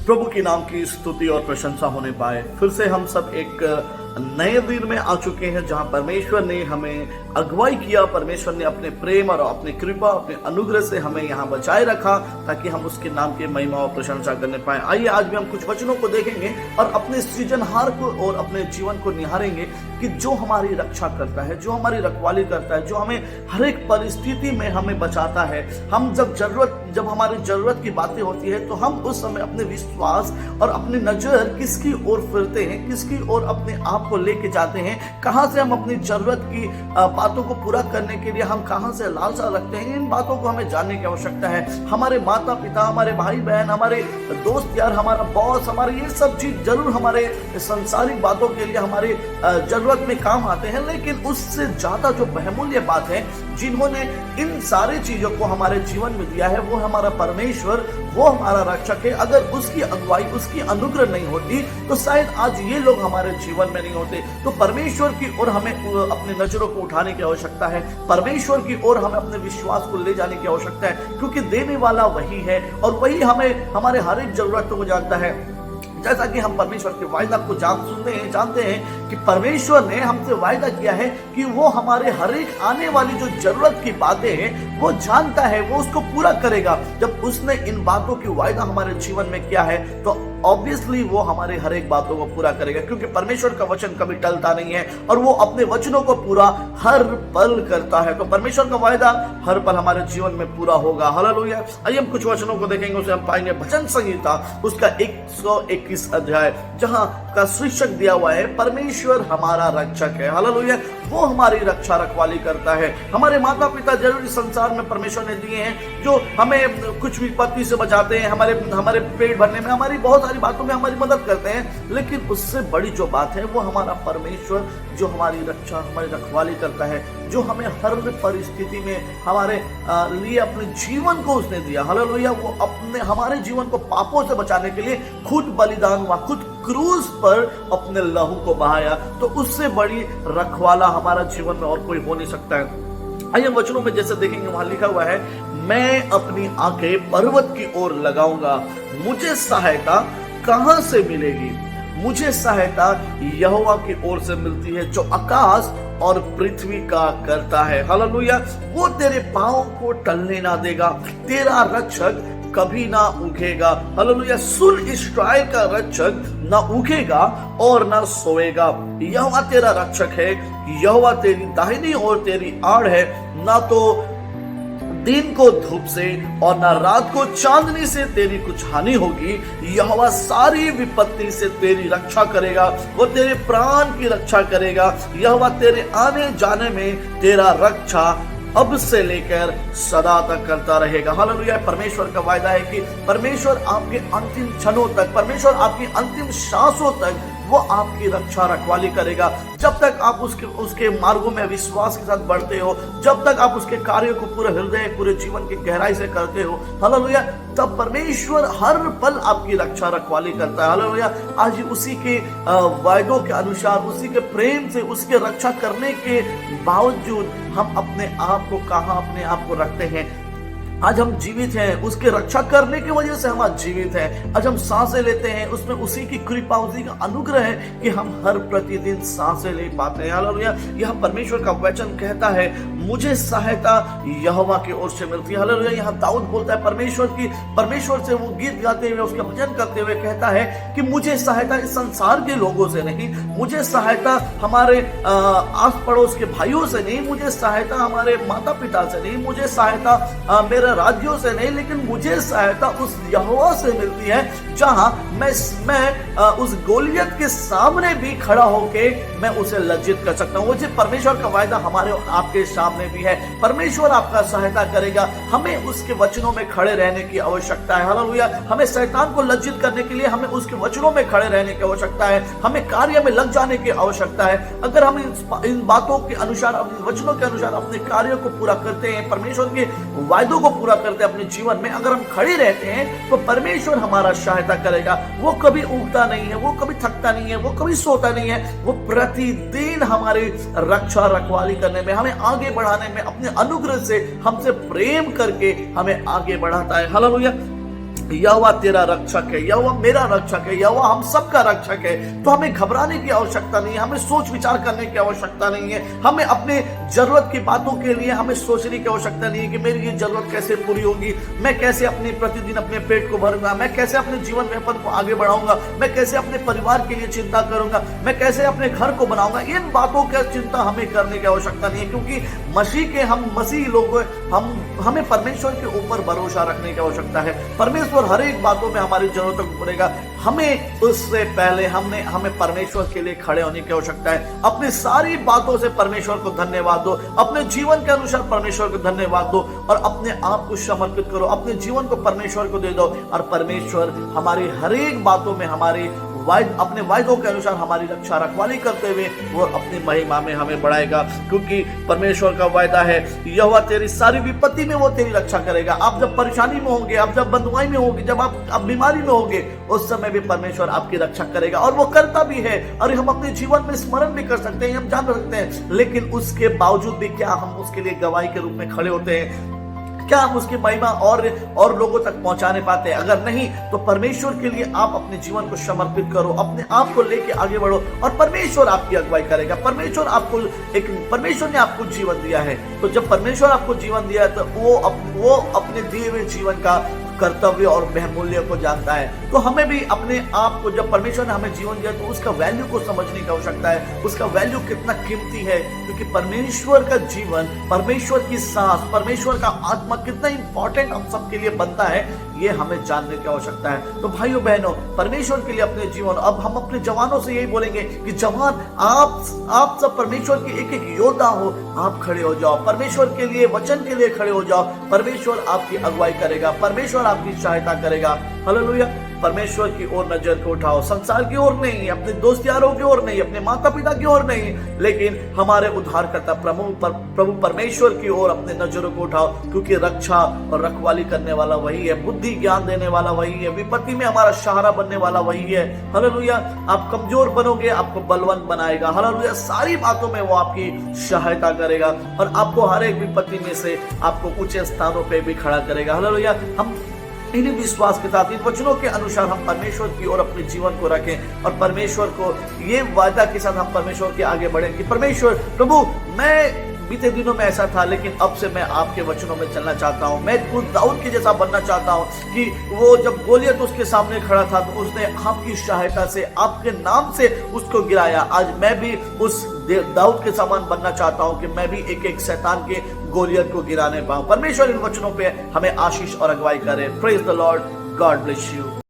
प्रभु के नाम की स्तुति और प्रशंसा होने पाए। फिर से हम सब एक नए दिन में आ चुके हैं जहां परमेश्वर ने हमें अगुवाई किया, परमेश्वर ने अपने प्रेम और अपने कृपा, अपने अनुग्रह से हमें यहाँ बचाए रखा ताकि हम उसके नाम की महिमा और प्रशंसा करने पाए। आइए आज भी हम कुछ वचनों को देखेंगे और अपने सृजनहार को और अपने जीवन को निहारेंगे कि जो हमारी रक्षा करता है, जो हमारी रखवाली करता है, जो हमें हर एक परिस्थिति में हमें बचाता है। हम जब हमारी जरूरत की बातें होती है तो हम उस समय अपने विश्वास और अपनी नजर किसकी ओर फिरते हैं, किसकी ओर अपने आप को लेके जाते हैं, कहां से हम अपनी जरूरत की बातों को पूरा करने के लिए हम कहां से लालसा रखते हैं। इन बातों को हमें जानने की आवश्यकता है। हमारे माता पिता, हमारे भाई बहन, हमारे दोस्त यार, हमारा बॉस, हमारे ये सब चीज जरूर हमारे संसारिक बातों के लिए हमारी जरूरत में काम आते हैं, लेकिन उससे ज्यादा जो बहुमूल्य बात है, जिन्होंने इन सारी चीजों को हमारे जीवन में दिया है, वो हमारा परमेश्वर, वो हमारा रक्षक है। अगर उसकी अगुवाई, उसकी अनुग्रह नहीं होती तो शायद आज ये लोग हमारे जीवन में नहीं होते। तो परमेश्वर की ओर हमें अपनी नजरों को उठाने की आवश्यकता है। परमेश्वर की ओर हमें अपने विश्वास को ले जाने की आवश्यकता है, क्योंकि देने वाला वही है और वही हमें हमारे हर एक जरूरतों को जानता है। जैसा कि हम परमेश्वर के वायदा को जानते हैं कि परमेश्वर ने हमसे वायदा किया है कि वो हमारे हर एक आने वाली जो जरूरत की बातें हैं वो जानता है, वो उसको पूरा करेगा। जब उसने इन बातों की वायदा हमारे जीवन में किया है तो ऑब्वियसली वो हमारे हर एक बातों को पूरा करेगा, क्योंकि परमेश्वर का वचन कभी टलता नहीं है और वो अपने वचनों को पूरा हर पल करता है। तो परमेश्वर का वायदा हर पल हमारे जीवन में पूरा होगा। हालेलुया। आइए हम कुछ वचनों को देखेंगे, उसे हम पाएंगे भजन संहिता उसका 121 अध्याय, जहां का शीर्षक दिया हुआ है परमेश्वर हमारा रक्षक है। हालेलुया। वो हमारी रक्षा रखवाली करता है। हमारे माता पिता जरूर इस संसार में परमेश्वर ने दिए हैं जो हमें कुछ विपत्ति से बचाते हैं, हमारे पेट भरने में, हमारी बहुत सारी बातों में हमारी मदद करते हैं, लेकिन उससे बड़ी जो बात है वो हमारा परमेश्वर जो हमारी रक्षा, हमारी रखवाली करता है, जो हमें हर परिस्थिति में हमारे लिए अपने जीवन को उसने दिया। हालेलुया। वो अपने हमारे जीवन को पापों से बचाने के लिए खुद बलिदान हुआ, खुद क्रूस पर अपने लहू को बहाया। तो उससे बड़ी रखवाला हमारा जीवन में और कोई हो नहीं सकता है। आइए वचनों में जैसे देखेंगे, वहां लिखा हुआ है, मैं अपनी आंखें पर्वत की ओर लगाऊंगा, मुझे सहायता कहां से मिलेगी? मुझे सहायता यहोवा की ओर से मिलती है जो आकाश और पृथ्वी का करता है। हालेलुया। वो तेरे पांव को टलने ना देगा, तेरा रक्षक कभी ना उठेगा। हालेलुया। सुन, इस्राएल का रक्षक ना उठेगा और ना सोएगा। यहोवा तेरा रक्षक है, यहोवा तेरी दाहिनी ओर तेरी आड़ है, ना तो दिन को धूप से और ना रात को चांदनी से तेरी कुछ हानि होगी। यहोवा सारी विपत्ति से तेरी रक्षा करेगा, वो तेरे प्राण की रक्षा करेगा। यहोवा तेरे आने जाने में तेरा रक्षा अब से लेकर सदा तक करता रहेगा। हालेलुया। परमेश्वर का वायदा है कि परमेश्वर आपके अंतिम क्षणों तक, परमेश्वर आपकी अंतिम सांसों तक वो आपकी रक्षा रखवाली करेगा। जब तक आप उसके मार्गों में विश्वास के साथ बढ़ते हो, जब तक आप उसके कार्यों को पूरे हृदय, पूरे जीवन की गहराई से करते हो, हालेलुया, तब परमेश्वर हर पल आपकी रक्षा रखवाली करता है। हालेलुया। आज उसी के वायदों के अनुसार, उसी के प्रेम से, उसके रक्षा करने के बावजूद हम अपने आप को कहां अपने आप को रखते हैं। आज हम जीवित हैं, उसके रक्षा करने की वजह से हम आज जीवित हैं। आज हम सांसें लेते हैं, उसमें उसी की कृपा, उसी का अनुग्रह है कि हम हर प्रतिदिन सांसें ले पाते हैं। हालेलुया। यह परमेश्वर का वचन कहता है, मुझे सहायता यहोवा की ओर से मिलती है। हालेलुया। यहाँ दाऊद बोलता है परमेश्वर से वो गीत गाते हुए, उसका भजन करते हुए कहता है कि मुझे सहायता इस संसार के लोगों से नहीं, मुझे सहायता हमारे आस पड़ोस के भाइयों से नहीं, मुझे सहायता हमारे माता पिता से नहीं, मुझे सहायता मेरे राज्यों से नहीं, लेकिन मुझे सहायता उस यहोवा से मिलती है जहां मैं उस गोलियत के सामने भी खड़ा होके मैं उसे लज्जित कर सकता हूं। मुझे परमेश्वर का वायदा हमारे और आपके सामने भी है। परमेश्वर आपका सहायता करेगा। हमें उसके वचनों में खड़े रहने की आवश्यकता है। हालेलुया। हमें शैतान को लज्जित करने के लिए हमें उसके वचनों में खड़े रहने की आवश्यकता है। हमें कार्य में लग जाने की आवश्यकता है। अगर हम इन बातों के अनुसार, अपने वचनों के अनुसार अपने कार्यों को पूरा करते हैं, परमेश्वर के वायदों को पूरा करते हैं अपने जीवन में, अगर हम खड़े रहते हैं तो परमेश्वर हमारा सहायता करेगा। वो कभी उगता नहीं है, वो कभी थकता नहीं है, वो कभी सोता नहीं है। वो प्रतिदिन हमारी रक्षा रखवाली करने में, हमें आगे बढ़ाने में, अपने अनुग्रह से हमसे प्रेम करके हमें आगे बढ़ाता है। हालेलुया। यहोवा तेरा रक्षक है, यहोवा मेरा रक्षक है, यहोवा हम सबका रक्षक है। तो हमें घबराने की आवश्यकता नहीं है, हमें सोच विचार करने की आवश्यकता नहीं है, हमें अपने जरूरत की बातों के लिए हमें सोचने की आवश्यकता नहीं है कि मेरी ये जरूरत कैसे पूरी होगी, मैं कैसे अपने प्रतिदिन अपने पेट को भरूंगा, मैं कैसे अपने जीवन व्यापन को आगे बढ़ाऊंगा, मैं कैसे अपने परिवार के लिए चिंता करूंगा, मैं कैसे अपने घर को बनाऊंगा। इन बातों की चिंता हमें करने की आवश्यकता नहीं है, क्योंकि हम मसीह लोग हमें परमेश्वर के ऊपर भरोसा रखने की आवश्यकता है। परमेश्वर हर एक बातों में हमारी जरूरतों को पूरेगा। हमें उससे पहले हमें परमेश्वर के लिए खड़े होने की आवश्यकता है। अपनी सारी बातों से परमेश्वर को धन्यवाद दो, अपने जीवन के अनुसार परमेश्वर को धन्यवाद दो और अपने आप को समर्पित करो, अपने जीवन को परमेश्वर को दे दो और परमेश्वर हमारी हर एक बातों में अपने वायदों के अनुसार हमारी रक्षा रखवाली करते हुए वो अपनी महिमा में हमें बढ़ाएगा, क्योंकि परमेश्वर का वायदा है यहोवा तेरी सारी विपत्ति में वो तेरी रक्षा करेगा। आप जब परेशानी में होंगे, आप जब बंधुआई में होंगे, जब आप बीमारी में होंगे, उस समय भी परमेश्वर आपकी रक्षा करेगा और वो करता भी है। और हम अपने जीवन में स्मरण भी कर सकते हैं, हम जान सकते हैं, लेकिन उसके बावजूद भी क्या हम उसके लिए गवाही के रूप में खड़े होते हैं? क्या हम उसकी महिमा और लोगों तक पहुंचाने पाते हैं? अगर नहीं तो परमेश्वर के लिए आप अपने जीवन को समर्पित करो, अपने आप को लेके आगे बढ़ो और परमेश्वर आपकी अगुवाई करेगा। परमेश्वर ने आपको जीवन दिया है, तो जब परमेश्वर आपको जीवन दिया है तो वो अपने दिए हुए जीवन का कर्तव्य और बहुमूल्य को जानता है। तो हमें भी अपने आप को, जब परमेश्वर ने हमें जीवन दिया तो उसका वैल्यू को समझने की आवश्यकता है, उसका वैल्यू कितना कीमती है, क्योंकि परमेश्वर का जीवन, परमेश्वर की सांस, परमेश्वर का आत्मा कितना इंपॉर्टेंट हम सबके लिए बनता है, ये हमें जानने की आवश्यकता है। तो भाइयों बहनों, परमेश्वर के लिए अपने जीवन, अब हम अपने जवानों से यही बोलेंगे कि जवान, आप सब परमेश्वर के एक एक योद्धा हो, आप खड़े हो जाओ, परमेश्वर के लिए, वचन के लिए खड़े हो जाओ। परमेश्वर आपकी अगुवाई करेगा, परमेश्वर आपकी सहायता करेगा। हालेलुया। परमेश्वर की ओर नजर को उठाओ, संसार की ओर नहीं, अपने दोस्त यारों की ओर नहीं, अपने माता पिता की ओर नहीं, लेकिन हमारे उद्धारकर्ता प्रभु परमेश्वर की ओर अपने नजरों को उठाओ, क्योंकि रक्षा और रखवाली करने वाला वही है, बुद्धि ज्ञान देने वाला वही है, विपत्ति में हमारा सहारा बनने वाला वही है। हालेलुया। आप कमजोर बनोगे, आपको बलवान बनाएगा। हालेलुया। सारी बातों में वो आपकी सहायता करेगा और आपको हर एक विपत्ति में से आपको ऊंचे स्थानों पे भी खड़ा करेगा। हालेलुया। हम इन्हीं विश्वास के साथ, इन वचनों के अनुसार हम परमेश्वर की ओर अपने जीवन को रखें और परमेश्वर को ये वादा के साथ हम परमेश्वर के आगे बढ़ें कि परमेश्वर, प्रभु, मैं बीते दिनों में ऐसा था, लेकिन अब से मैं आपके वचनों में चलना चाहता हूँ। मैं खुद दाऊद के जैसा बनना चाहता हूँ कि वो जब गोलियत उसके सामने खड़ा था तो उसने आपकी सहायता से, आपके नाम से उसको गिराया। आज मैं भी उस दाऊद के समान बनना चाहता हूँ कि मैं भी एक एक शैतान के गोलियत को गिराने पाऊं। परमेश्वर इन वचनों पे हमें आशीष और अगुवाई करे। Praise the Lord. God bless you.